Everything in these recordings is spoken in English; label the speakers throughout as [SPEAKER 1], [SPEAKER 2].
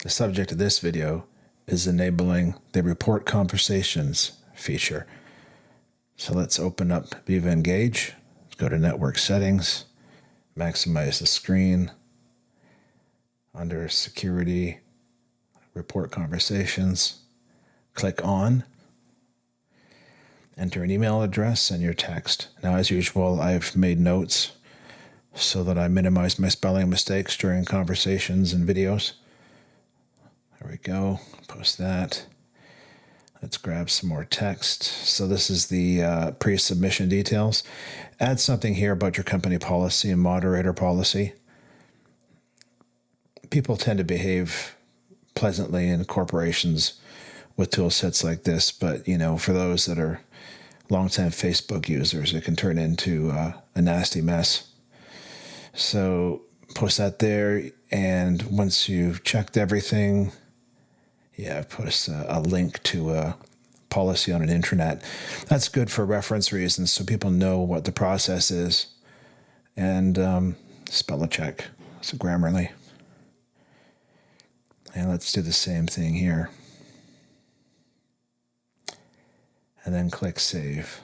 [SPEAKER 1] The subject of this video is enabling the report conversations feature. So let's open up Viva Engage, go to Network Settings, maximize the screen, under Security, Report Conversations, click On, enter an email address and your text. Now, as usual, I've made notes so that I minimize my spelling mistakes during conversations and videos. There we go. Post that. Let's grab some more text. So this is the pre-submission details. Add something here about your company policy and moderator policy. People tend to behave pleasantly in corporations with tool sets like this, but for those that are longtime Facebook users, it can turn into a nasty mess. So post that there, and once you've checked everything, post a link to a policy on an intranet. That's good for reference reasons, so people know what the process is. And spell check, so Grammarly. And let's do the same thing here. And then click Save.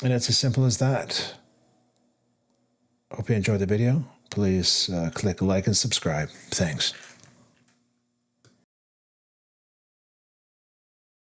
[SPEAKER 1] And it's as simple as that. Hope you enjoyed the video. Please click like and subscribe. Thanks.